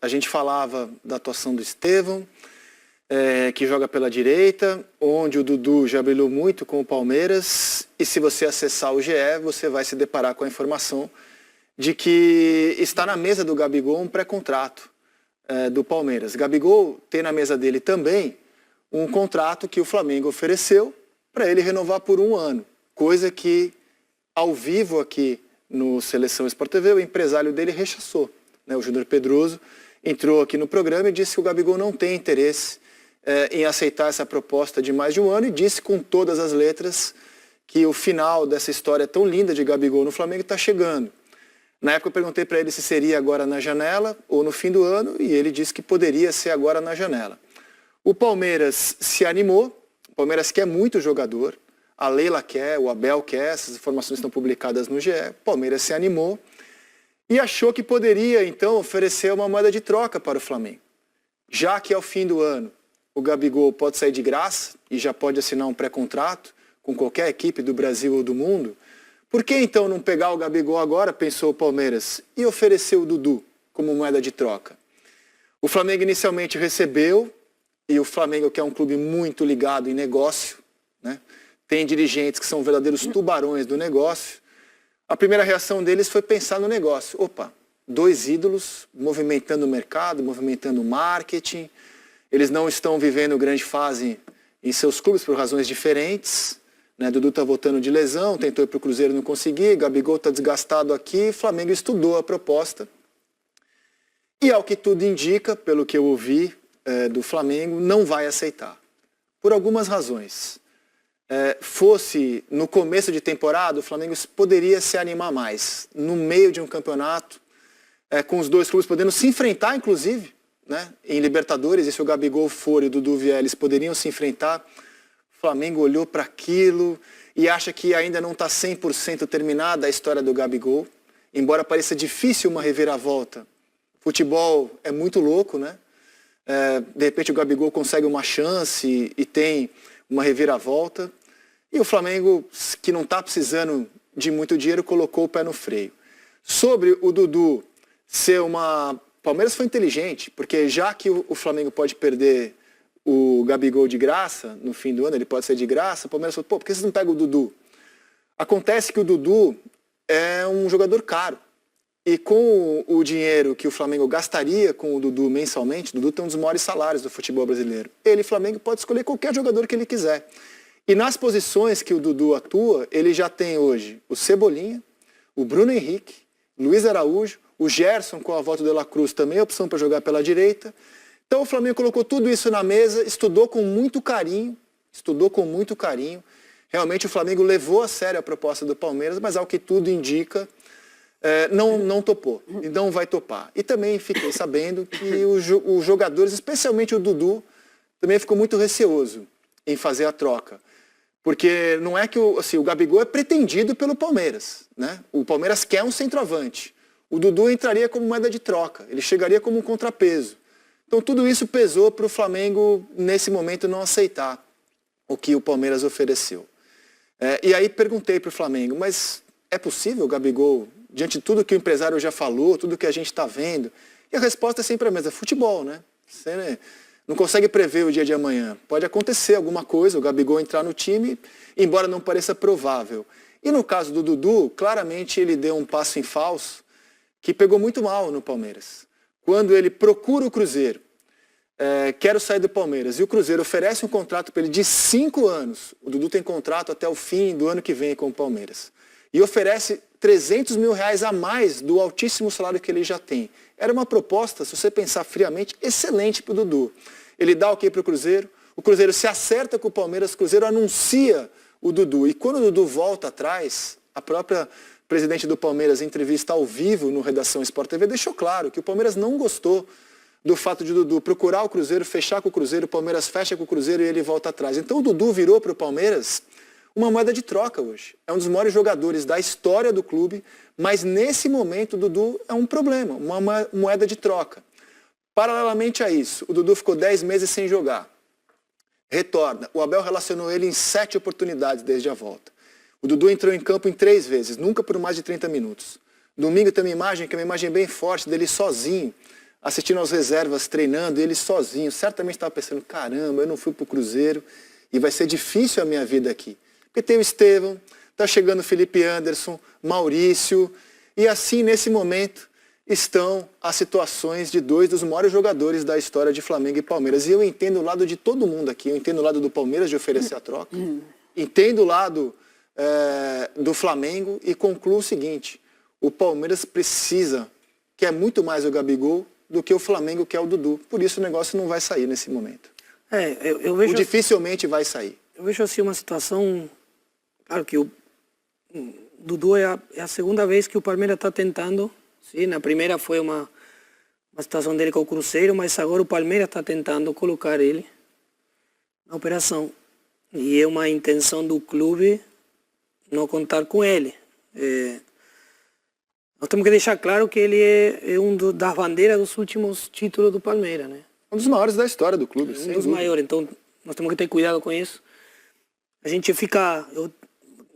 a gente falava da atuação do Estevão, que joga pela direita, onde o Dudu já brilhou muito com o Palmeiras, e se você acessar o GE, você vai se deparar com a informação de que está na mesa do Gabigol um pré-contrato do Palmeiras. Gabigol tem na mesa dele também um contrato que o Flamengo ofereceu para ele renovar por 1 ano, coisa que, ao vivo aqui no Seleção Sport TV, o empresário dele rechaçou, né? O Júnior Pedroso entrou aqui no programa e disse que o Gabigol não tem interesse em aceitar essa proposta de mais de 1 ano e disse com todas as letras que o final dessa história tão linda de Gabigol no Flamengo está chegando. Na época eu perguntei para ele se seria agora na janela ou no fim do ano e ele disse que poderia ser agora na janela. O Palmeiras se animou, o Palmeiras quer muito o jogador, a Leila quer, o Abel quer, essas informações estão publicadas no GE, o Palmeiras se animou e achou que poderia então oferecer uma moeda de troca para o Flamengo. Já que ao fim do ano o Gabigol pode sair de graça e já pode assinar um pré-contrato com qualquer equipe do Brasil ou do mundo, por que então não pegar o Gabigol agora, pensou o Palmeiras, e oferecer o Dudu como moeda de troca? O Flamengo inicialmente recebeu, e o Flamengo, que é um clube muito ligado em negócio, né, tem dirigentes que são verdadeiros tubarões do negócio, a primeira reação deles foi pensar no negócio. Opa, 2 ídolos movimentando o mercado, movimentando o marketing, eles não estão vivendo grande fase em seus clubes por razões diferentes, né? Dudu está voltando de lesão, tentou ir para o Cruzeiro, não conseguiu, Gabigol está desgastado aqui, Flamengo estudou a proposta. E ao que tudo indica, pelo que eu ouvi do Flamengo, não vai aceitar. Por algumas razões. Fosse no começo de temporada, o Flamengo poderia se animar mais. No meio de um campeonato, com os 2 clubes podendo se enfrentar, inclusive, né, em Libertadores, e se o Gabigol for e o Dudu vier, eles poderiam se enfrentar. O Flamengo olhou para aquilo e acha que ainda não está 100% terminada a história do Gabigol. Embora pareça difícil uma reviravolta, futebol é muito louco, né? De repente o Gabigol consegue uma chance e tem uma reviravolta. E o Flamengo, que não está precisando de muito dinheiro, colocou o pé no freio. Sobre o Dudu ser uma... O Palmeiras foi inteligente, porque já que o Flamengo pode perder o Gabigol de graça, no fim do ano ele pode ser de graça, o Palmeiras falou, pô, por que vocês não pegam o Dudu? Acontece que o Dudu é um jogador caro. E com o dinheiro que o Flamengo gastaria com o Dudu mensalmente, o Dudu tem um dos maiores salários do futebol brasileiro. Ele, Flamengo, pode escolher qualquer jogador que ele quiser. E nas posições que o Dudu atua, ele já tem hoje o Cebolinha, o Bruno Henrique, Luiz Araújo, o Gerson com a volta do De La Cruz também é opção para jogar pela direita. Então o Flamengo colocou tudo isso na mesa, estudou com muito carinho. Realmente o Flamengo levou a sério a proposta do Palmeiras, mas ao que tudo indica, não topou e não vai topar. E também fiquei sabendo que os jogadores, especialmente o Dudu, também ficou muito receoso em fazer a troca. Porque não é que o Gabigol é pretendido pelo Palmeiras, né? O Palmeiras quer um centroavante. O Dudu entraria como moeda de troca, ele chegaria como um contrapeso. Então tudo isso pesou para o Flamengo, nesse momento, não aceitar o que o Palmeiras ofereceu. E aí perguntei para o Flamengo, mas é possível o Gabigol, diante de tudo que o empresário já falou, tudo que a gente está vendo? E a resposta é sempre a mesma, futebol, né? Você não consegue prever o dia de amanhã. Pode acontecer alguma coisa, o Gabigol entrar no time, embora não pareça provável. E no caso do Dudu, claramente ele deu um passo em falso, que pegou muito mal no Palmeiras. Quando ele procura o Cruzeiro, quero sair do Palmeiras, e o Cruzeiro oferece um contrato para ele de 5 anos, o Dudu tem contrato até o fim do ano que vem com o Palmeiras, e oferece 300 mil reais a mais do altíssimo salário que ele já tem. Era uma proposta, se você pensar friamente, excelente para o Dudu. Ele dá ok para o Cruzeiro se acerta com o Palmeiras, o Cruzeiro anuncia o Dudu, e quando o Dudu volta atrás, a própria presidente do Palmeiras, em entrevista ao vivo no Redação Sport TV, deixou claro que o Palmeiras não gostou do fato de o Dudu procurar o Cruzeiro, fechar com o Cruzeiro, o Palmeiras fecha com o Cruzeiro e ele volta atrás. Então o Dudu virou para o Palmeiras uma moeda de troca hoje. É um dos maiores jogadores da história do clube, mas nesse momento o Dudu é um problema, uma moeda de troca. Paralelamente a isso, o Dudu ficou 10 meses sem jogar. Retorna. O Abel relacionou ele em 7 oportunidades desde a volta. O Dudu entrou em campo em 3 vezes, nunca por mais de 30 minutos. Domingo tem uma imagem, que é uma imagem bem forte, dele sozinho, assistindo aos reservas, treinando, ele sozinho, certamente estava pensando, caramba, eu não fui para o Cruzeiro e vai ser difícil a minha vida aqui. Porque tem o Estevão, está chegando o Felipe Anderson, Maurício, e assim, nesse momento, estão as situações de dois dos maiores jogadores da história de Flamengo e Palmeiras. E eu entendo o lado de todo mundo aqui, eu entendo o lado do Palmeiras de oferecer a troca, entendo o lado do Flamengo e concluo o seguinte, o Palmeiras precisa, quer muito mais o Gabigol do que o Flamengo quer o Dudu. Por isso o negócio não vai sair nesse momento. Eu vejo, dificilmente vai sair. Eu vejo assim uma situação, claro que o Dudu é a segunda vez que o Palmeiras está tentando, sim, na primeira foi uma situação dele com o Cruzeiro, mas agora o Palmeiras está tentando colocar ele na operação. E é uma intenção do clube não contar com ele. Nós temos que deixar claro que ele é das bandeiras dos últimos títulos do Palmeiras, né? Um dos maiores da história do clube. Um dos maiores, então nós temos que ter cuidado com isso. A gente fica...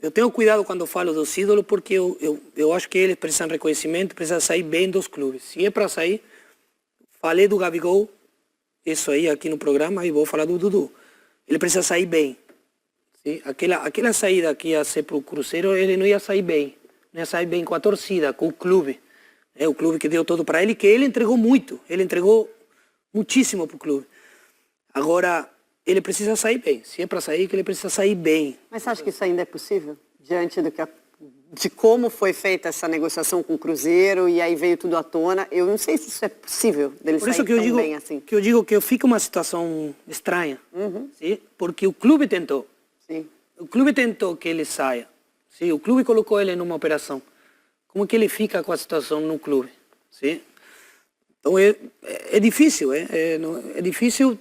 Eu tenho cuidado quando falo dos ídolos porque eu acho que eles precisam de reconhecimento, precisam sair bem dos clubes. Se é para sair, falei do Gabigol, isso aí aqui no programa, e vou falar do Dudu. Ele precisa sair bem. Sim? Aquela saída que ia ser para o Cruzeiro, ele não ia sair bem. Não ia sair bem com a torcida, com o clube. É o clube que deu todo para ele, que ele entregou muito. Ele entregou muitíssimo para o clube. Agora, ele precisa sair bem. Se é para sair, que ele precisa sair bem. Mas você acha que isso ainda é possível? Diante de como foi feita essa negociação com o Cruzeiro e aí veio tudo à tona, eu não sei se isso é possível dele sair tão bem assim. Que eu digo que fica uma situação estranha. Sim? Porque o clube tentou. Sim. O clube tentou que ele saia. Sim? O clube colocou ele numa operação. Como que ele fica com a situação no clube? Sim? Então é difícil. É difícil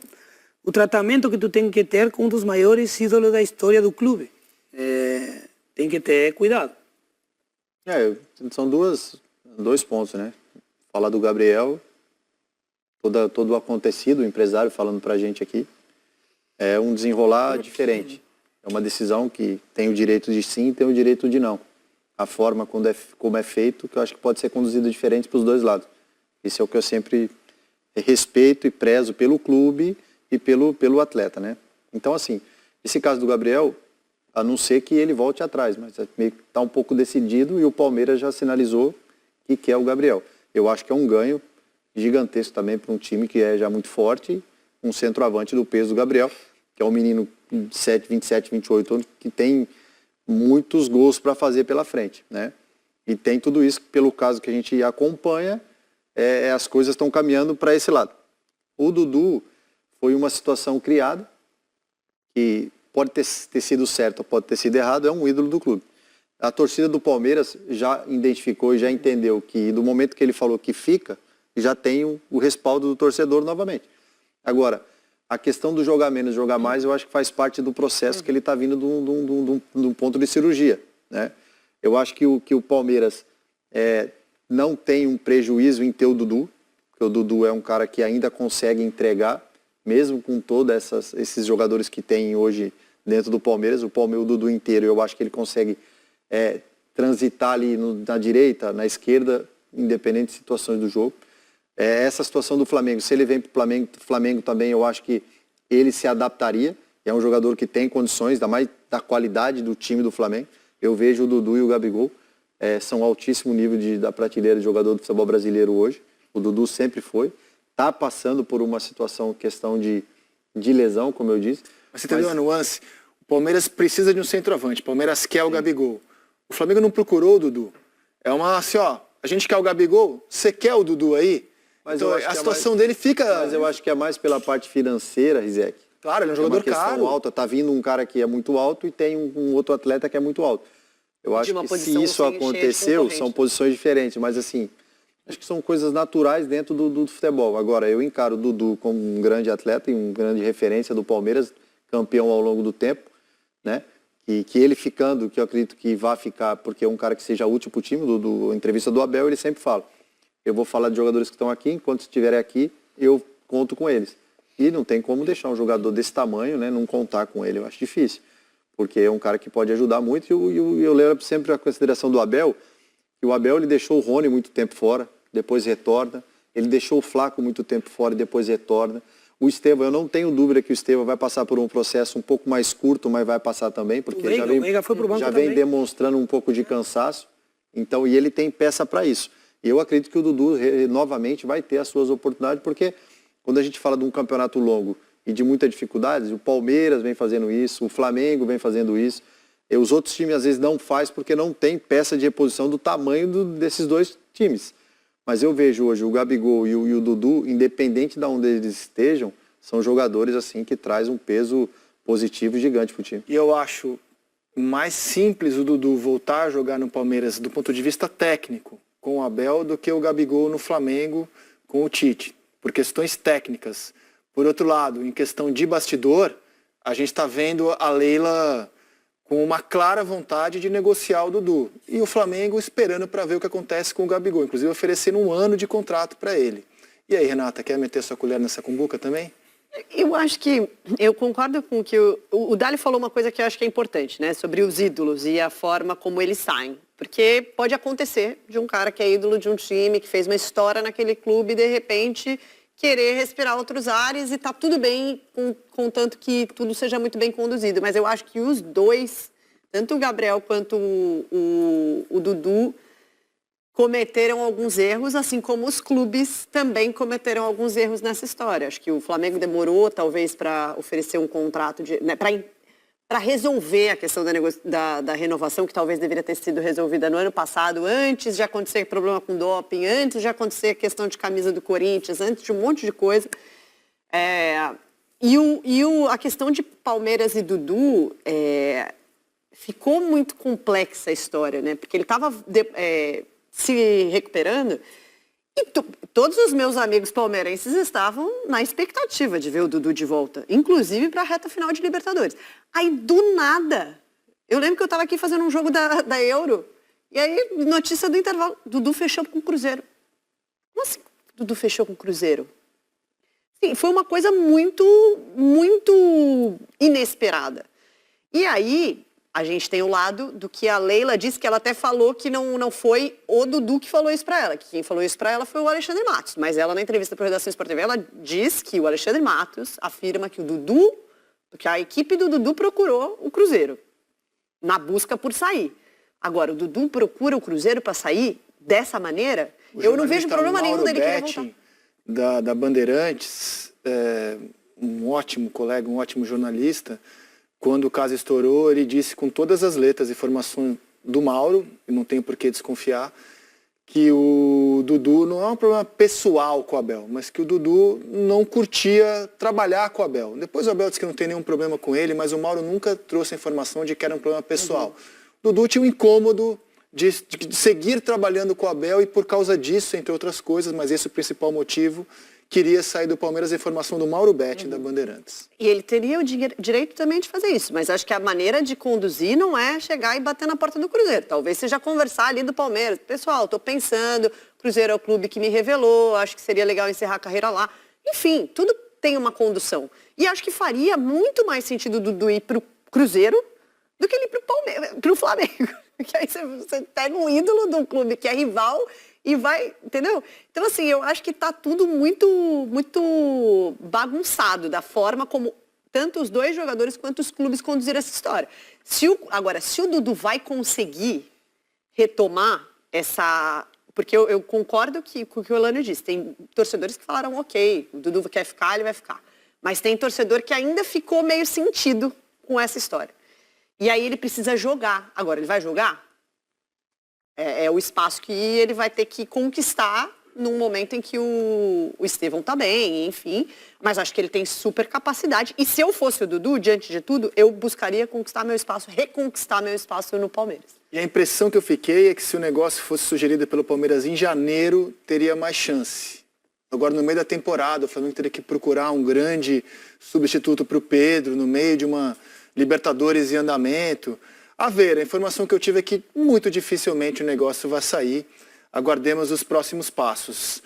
o tratamento que tu tem que ter com um dos maiores ídolos da história do clube. Tem que ter cuidado. São dois pontos, né? Falar do Gabriel, todo o acontecido, o empresário falando pra gente aqui, é um desenrolar diferente. É uma decisão que tem o direito de sim e tem o direito de não. A forma como é feito, que eu acho que pode ser conduzida diferente para os dois lados. Isso é o que eu sempre respeito e prezo pelo clube e pelo atleta, né? Então, assim, esse caso do Gabriel, a não ser que ele volte atrás, mas meio que está um pouco decidido e o Palmeiras já sinalizou que quer o Gabriel. Eu acho que é um ganho gigantesco também para um time que é já muito forte, um centroavante do peso do Gabriel, que é um menino de 27, 28 anos, que tem muitos gols para fazer pela frente, né? E tem tudo isso, pelo caso que a gente acompanha, as coisas estão caminhando para esse lado. O Dudu foi uma situação criada, que pode ter sido certo ou pode ter sido errado, é um ídolo do clube. A torcida do Palmeiras já identificou e já entendeu que do momento que ele falou que fica, já tem o respaldo do torcedor novamente. Agora, a questão do jogar menos, jogar mais, eu acho que faz parte do processo que ele está vindo de um ponto de cirurgia, né? Eu acho que o Palmeiras não tem um prejuízo em ter o Dudu, porque o Dudu é um cara que ainda consegue entregar, mesmo com todos esses jogadores que tem hoje dentro do Palmeiras, o Dudu inteiro, eu acho que ele consegue transitar ali na direita, na esquerda, independente de situações do jogo. Essa situação do Flamengo, se ele vem para o Flamengo também, eu acho que ele se adaptaria. É um jogador que tem condições, ainda mais da qualidade do time do Flamengo. Eu vejo o Dudu e o Gabigol, são altíssimo nível da prateleira de jogador do futebol brasileiro hoje. O Dudu sempre foi. Está passando por uma situação, questão de lesão, como eu disse. Mas você entendeu a nuance? O Palmeiras precisa de um centroavante, o Palmeiras quer o Gabigol. O Flamengo não procurou o Dudu. É uma assim, ó, a gente quer o Gabigol, você quer o Dudu aí? Mas então, a situação dele fica... Mas eu acho que é mais pela parte financeira, Rizek. Claro, ele é um jogador caro. Alta, tá vindo um cara que é muito alto e tem um outro atleta que é muito alto. Eu acho que se isso aconteceu, são posições diferentes, mas assim, acho que são coisas naturais dentro do futebol. Agora, eu encaro o Dudu como um grande atleta e uma grande referência do Palmeiras, campeão ao longo do tempo, né? E que ele ficando, que eu acredito que vai ficar, porque é um cara que seja útil para o time, a entrevista do Abel, ele sempre fala, eu vou falar de jogadores que estão aqui, enquanto estiverem aqui, eu conto com eles. E não tem como deixar um jogador desse tamanho, né, não contar com ele, eu acho difícil. Porque é um cara que pode ajudar muito, e eu levo sempre a consideração do Abel, que o Abel ele deixou o Rony muito tempo fora, depois retorna, Ele deixou o Flaco muito tempo fora e depois retorna. O Estevão, eu não tenho dúvida que o Estevão vai passar por um processo um pouco mais curto, mas vai passar também, porque já vem demonstrando um pouco de cansaço. Então, e ele tem peça para isso. E eu acredito que o Dudu novamente vai ter as suas oportunidades, porque quando a gente fala de um campeonato longo e de muitas dificuldades, o Palmeiras vem fazendo isso, o Flamengo vem fazendo isso, e os outros times às vezes não fazem porque não tem peça de reposição do tamanho desses dois times. Mas eu vejo hoje o Gabigol e o Dudu, independente de onde eles estejam, são jogadores assim que trazem um peso positivo gigante para o time. E eu acho mais simples o Dudu voltar a jogar no Palmeiras do ponto de vista técnico com o Abel do que o Gabigol no Flamengo com o Tite, por questões técnicas. Por outro lado, em questão de bastidor, a gente está vendo a Leila com uma clara vontade de negociar o Dudu. E o Flamengo esperando para ver o que acontece com o Gabigol, inclusive oferecendo 1 ano de contrato para ele. E aí, Renata, quer meter sua colher nessa cumbuca também? Eu acho que, eu concordo com o que o Dali falou uma coisa que eu acho que é importante, né? Sobre os ídolos e a forma como eles saem. Porque pode acontecer de um cara que é ídolo de um time, que fez uma história naquele clube e de repente querer respirar outros ares e tá tudo bem, contanto que tudo seja muito bem conduzido. Mas eu acho que os dois, tanto o Gabriel quanto o Dudu, cometeram alguns erros, assim como os clubes também cometeram alguns erros nessa história. Acho que o Flamengo demorou, talvez, para oferecer um contrato, né, para resolver a questão da renovação, que talvez deveria ter sido resolvida no ano passado, antes de acontecer problema com doping, antes de acontecer a questão de camisa do Corinthians, antes de um monte de coisa. A questão de Palmeiras e Dudu, ficou muito complexa a história, né? Porque ele estava se recuperando e todos os meus amigos palmeirenses estavam na expectativa de ver o Dudu de volta, inclusive para a reta final de Libertadores. Aí, do nada, eu lembro que eu estava aqui fazendo um jogo da Euro, e aí, notícia do intervalo, Dudu fechou com o Cruzeiro. Como assim Dudu fechou com o Cruzeiro? Sim, foi uma coisa muito, muito inesperada. E aí, a gente tem o lado do que a Leila disse, que ela até falou que não foi o Dudu que falou isso para ela, que quem falou isso para ela foi o Alexandre Matos. Mas ela, na entrevista para a Redação Sport TV, ela diz que o Alexandre Matos afirma que que a equipe do Dudu procurou o Cruzeiro, na busca por sair. Agora, o Dudu procura o Cruzeiro para sair dessa maneira, eu não vejo problema nenhum dele querer voltar. Da Bandeirantes, um ótimo colega, um ótimo jornalista. Quando o caso estourou, ele disse com todas as letras, informações do Mauro, e não tenho por que desconfiar, que o Dudu não é um problema pessoal com o Abel, mas que o Dudu não curtia trabalhar com o Abel. Depois o Abel disse que não tem nenhum problema com ele, mas o Mauro nunca trouxe a informação de que era um problema pessoal. O Dudu tinha um incômodo de seguir trabalhando com o Abel e por causa disso, entre outras coisas, mas esse é o principal motivo, queria sair do Palmeiras a informação do Mauro Betti, da Bandeirantes. E ele teria o direito também de fazer isso, mas acho que a maneira de conduzir não é chegar e bater na porta do Cruzeiro. Talvez seja conversar ali do Palmeiras. Pessoal, estou pensando, o Cruzeiro é o clube que me revelou, acho que seria legal encerrar a carreira lá. Enfim, tudo tem uma condução. E acho que faria muito mais sentido o Dudu ir para o Cruzeiro do que ele ir para o Flamengo. Porque aí você pega um ídolo de um clube que é rival e vai, entendeu? Então, assim, eu acho que tá tudo muito, muito bagunçado da forma como tanto os dois jogadores quanto os clubes conduziram essa história. Agora, se o Dudu vai conseguir retomar essa... Porque eu concordo com o que o Elânio disse. Tem torcedores que falaram, ok, o Dudu quer ficar, ele vai ficar. Mas tem torcedor que ainda ficou meio sentido com essa história. E aí ele precisa jogar. Agora, ele vai jogar? É o espaço que ele vai ter que conquistar num momento em que o Estevão tá bem, enfim. Mas acho que ele tem super capacidade. E se eu fosse o Dudu, diante de tudo, eu buscaria conquistar meu espaço, reconquistar meu espaço no Palmeiras. E a impressão que eu fiquei é que se o negócio fosse sugerido pelo Palmeiras em janeiro, teria mais chance. Agora, no meio da temporada, o Flamengo teria que procurar um grande substituto para o Pedro, no meio de uma Libertadores em andamento. A ver, a informação que eu tive é que muito dificilmente o negócio vai sair. Aguardemos os próximos passos.